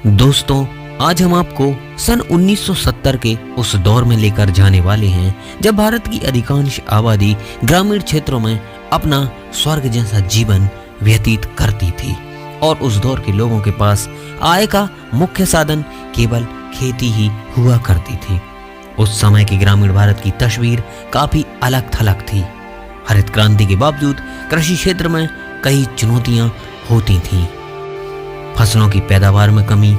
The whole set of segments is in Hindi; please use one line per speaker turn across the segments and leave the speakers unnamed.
दोस्तों, आज हम आपको सन 1970 के उस दौर में लेकर जाने वाले हैं जब भारत की अधिकांश आबादी ग्रामीण क्षेत्रों में अपना स्वर्ग जैसा जीवन व्यतीत करती थी और उस दौर के लोगों के पास आय का मुख्य साधन केवल खेती ही हुआ करती थी। उस समय की ग्रामीण भारत की तस्वीर काफी अलग थलग थी। हरित क्रांति के बावजूद कृषि क्षेत्र में कई चुनौतियां होती थीं। फसलों की पैदावार में कमी,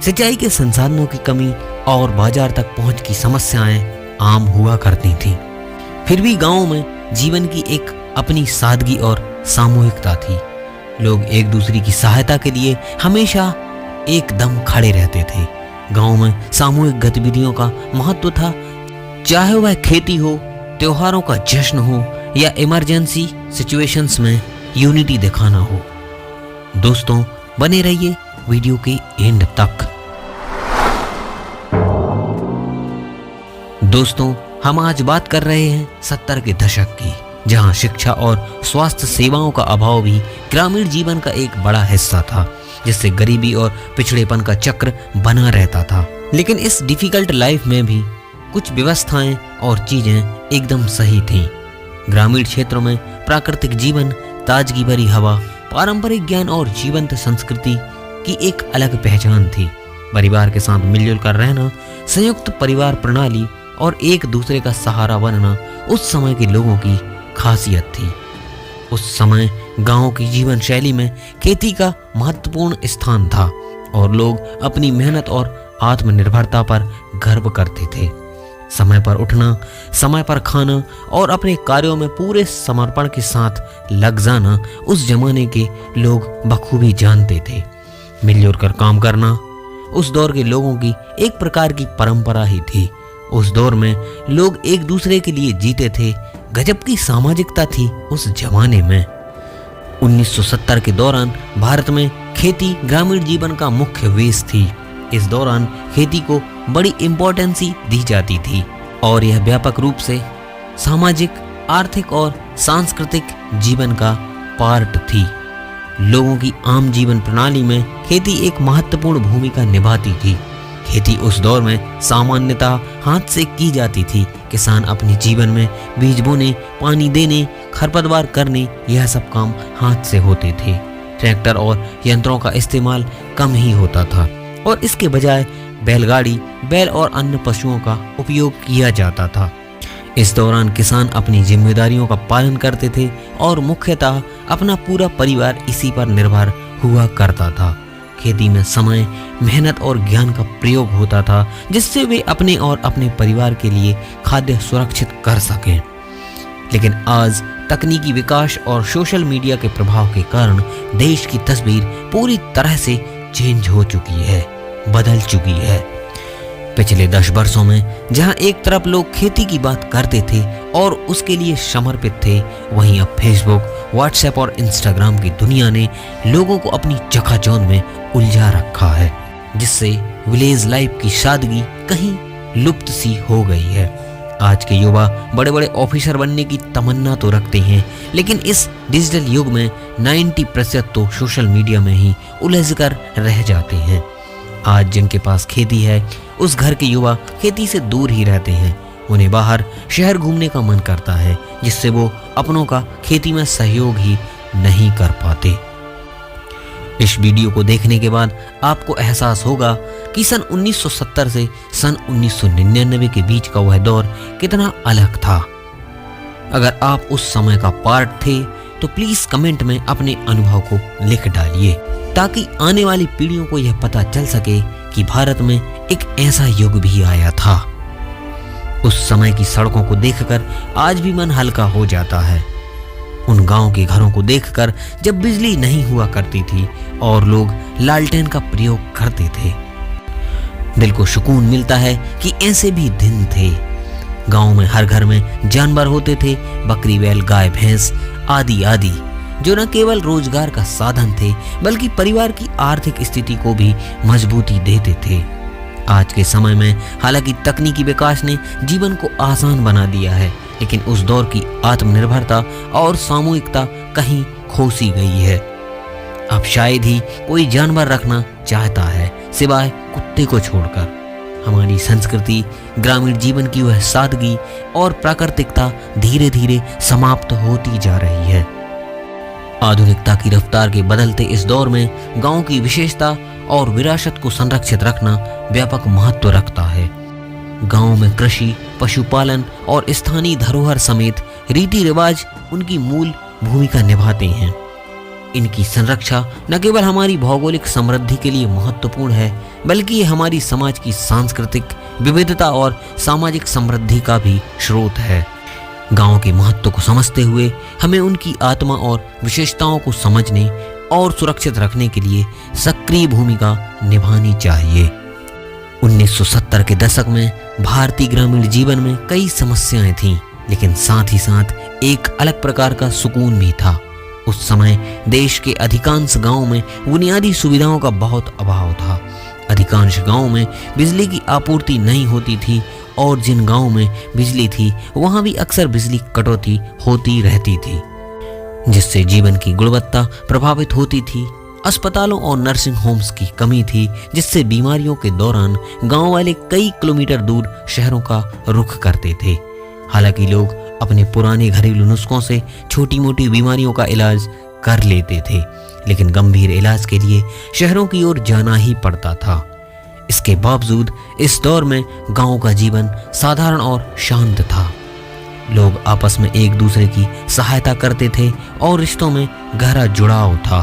सिंचाई के संसाधनों की कमी और बाजार तक पहुंच की समस्याएं आम हुआ करती थीं। फिर भी गांवों में जीवन की एक अपनी सादगी और सामूहिकता थी। लोग एक दूसरे की सहायता के लिए हमेशा एकदम खड़े रहते थे। गांव में सामूहिक गतिविधियों का महत्व था, चाहे वह खेती हो, त्योहारों का जश्न हो या इमरजेंसी सिचुएशंस में यूनिटी दिखाना हो। दोस्तों, बने रहिए वीडियो के एंड तक। दोस्तों, हम आज बात कर रहे हैं 70 के दशक की, जहां शिक्षा और स्वास्थ्य सेवाओं का अभाव भी ग्रामीण जीवन का एक बड़ा हिस्सा था, जिससे गरीबी और पिछड़ेपन का चक्र बना रहता था। लेकिन इस डिफिकल्ट लाइफ में भी कुछ व्यवस्थाएं और चीजें एकदम सही थीं। ग्रामीण क्षेत्रों में प्राकृतिक जीवन, ताजगी भरी हवा, पारंपरिक ज्ञान और जीवंत संस्कृति की एक अलग पहचान थी। परिवार के साथ मिलजुल कर रहना, संयुक्त परिवार प्रणाली और एक दूसरे का सहारा बनना उस समय के लोगों की खासियत थी। उस समय गांव की जीवन शैली में खेती का महत्वपूर्ण स्थान था और लोग अपनी मेहनत और आत्मनिर्भरता पर गर्व करते थे। समय पर उठना, समय पर खाना और अपने कार्यों में पूरे समर्पण के साथ लग जाना उस जमाने के लोग बखूबी जानते थे। मिलजुल कर काम करना उस दौर के लोगों की एक प्रकार की परंपरा ही थी। उस दौर में लोग एक दूसरे के लिए जीते थे। गजब की सामाजिकता थी उस जमाने में। 1970 के दौरान भारत में खेती ग्रामीण जीवन का मुख्य वेश थी। इस दौरान खेती को बड़ी इम्पोर्टेंसी दी जाती थी और यह व्यापक रूप से सामाजिक, आर्थिक और सांस्कृतिक जीवन का पार्ट थी। लोगों की आम जीवन प्रणाली में खेती एक महत्वपूर्ण भूमिका निभाती थी। खेती उस दौर में सामान्यतः हाथ से की जाती थी। किसान अपने जीवन में बीज बोने, पानी देने, खरपतवार करने, यह सब काम हाथ से होते थे। ट्रैक्टर और यंत्रों का इस्तेमाल कम ही होता था और इसके बजाय बैलगाड़ी, बैल और अन्य पशुओं का उपयोग किया जाता था। इस दौरान किसान अपनी जिम्मेदारियों का पालन करते थे और मुख्यतः अपना पूरा परिवार इसी पर निर्भर हुआ करता था। खेती में समय, मेहनत और ज्ञान का प्रयोग होता था, जिससे वे अपने और अपने परिवार के लिए खाद्य सुरक्षित कर सकें। लेकिन आज तकनीकी विकास और सोशल मीडिया के प्रभाव के कारण देश की तस्वीर पूरी तरह से चेंज हो चुकी है, बदल चुकी है। पिछले 10 वर्षों में जहां एक तरफ लोग खेती की बात करते थे और उसके लिए समर्पित थे, वहीं अब फेसबुक, व्हाट्सएप और इंस्टाग्राम की दुनिया ने लोगों को अपनी चकाचौंध में उलझा रखा है, जिससे विलेज लाइफ की सादगी कहीं लुप्त सी हो गई है। आज के युवा बड़े बड़े ऑफिसर बनने की तमन्ना तो रखते हैं, लेकिन इस डिजिटल युग में 90% तो सोशल मीडिया में ही उलझ कर रह जाते हैं। आज जिनके पास खेती है, उस घर के युवा खेती से दूर ही रहते हैं। उन्हें बाहर शहर घूमने का मन करता है, जिससे वो अपनों का खेती में सहयोग ही नहीं कर पाते। इस वीडियो को देखने के बाद आपको एहसास होगा कि सन 1970 से सन 1999 के बीच का वह दौर कितना अलग था। अगर आप उस समय का पार्ट थे तो प्लीज कमेंट में अपने अनुभव को लिख डालिए, ताकि आने वाली पीढ़ियों को यह पता चल सके कि भारत में एक ऐसा युग भी आया था। उस समय की सड़कों को देखकर आज भी मन हल्का हो जाता है। उन गांव के घरों को देखकर जब बिजली नहीं हुआ करती थी और लोग लालटेन का प्रयोग करते थे, दिल को सुकून मिलता है कि ऐसे भी दिन थे। गांव में हर घर में जानवर होते थे, बकरी, बैल, गाय, भैंस आदि आदि, जो न केवल रोजगार का साधन थे बल्कि परिवार की आर्थिक स्थिति को भी मजबूती देते थे। आज के समय में हालांकि तकनीकी विकास ने जीवन को आसान बना दिया है, लेकिन उस दौर की आत्मनिर्भरता और सामूहिकता कहीं खो सी गई है। अब शायद ही कोई जानवर रखना चाहता है। सिवाय कुत्ते को छोड़कर। हमारी संस्कृति, ग्रामीण जीवन की वह सादगी और प्राकृतिकता धीरे धीरे समाप्त होती जा रही है। आधुनिकता की रफ्तार के बदलते इस दौर में गांव की विशेषता और विरासत को संरक्षित रखना व्यापक महत्व रखता है। गांव में कृषि, पशुपालन और स्थानीय धरोहर समेत रीति रिवाज उनकी मूल भूमिका निभाते हैं। इनकी संरक्षा न केवल हमारी भौगोलिक समृद्धि के लिए महत्वपूर्ण है, बल्कि ये हमारी समाज की सांस्कृतिक विविधता और सामाजिक समृद्धि का भी स्रोत है। गांव के महत्व को समझते हुए हमें उनकी आत्मा और विशेषताओं को समझने और सुरक्षित रखने के लिए सक्रिय भूमिका निभानी चाहिए। 1970 के दशक में भारतीय ग्रामीण जीवन में कई समस्याएं थीं, लेकिन साथ ही साथ एक अलग प्रकार का सुकून भी था। उस समय देश के अधिकांश गांवों में बुनियादी सुविधाओं का बहुत अभाव था। अधिकांश गांवों में बिजली की आपूर्ति नहीं होती थी और जिन गांवों में बिजली थी वहां भी अक्सर बिजली कटौती होती रहती थी, जिससे जीवन की गुणवत्ता प्रभावित होती थी। अस्पतालों और नर्सिंग होम्स की कमी थी, जिससे बीमारियों के दौरान गांव वाले कई किलोमीटर दूर शहरों का रुख करते थे। हालांकि लोग अपने पुराने घरेलू नुस्खों से छोटी मोटी बीमारियों का इलाज कर लेते थे, लेकिन गंभीर इलाज के लिए शहरों की ओर जाना ही पड़ता था। इसके बावजूद इस दौर में गांव का जीवन साधारण और शांत था। लोग आपस में एक दूसरे की सहायता करते थे और रिश्तों में गहरा जुड़ाव था।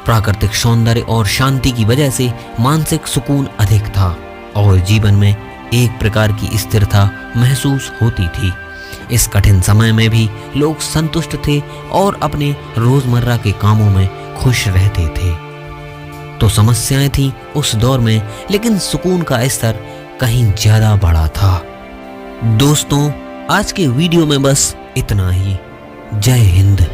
प्राकृतिक सौंदर्य और शांति की वजह से मानसिक सुकून अधिक था और जीवन में एक प्रकार की स्थिरता महसूस होती थी। इस कठिन समय में भी लोग संतुष्ट थे और अपने रोजमर्रा के कामों में खुश रहते थे। तो समस्याएं थीं उस दौर में, लेकिन सुकून का स्तर कहीं ज्यादा बड़ा था। दोस्तों, आज के वीडियो में बस इतना ही। जय हिंद।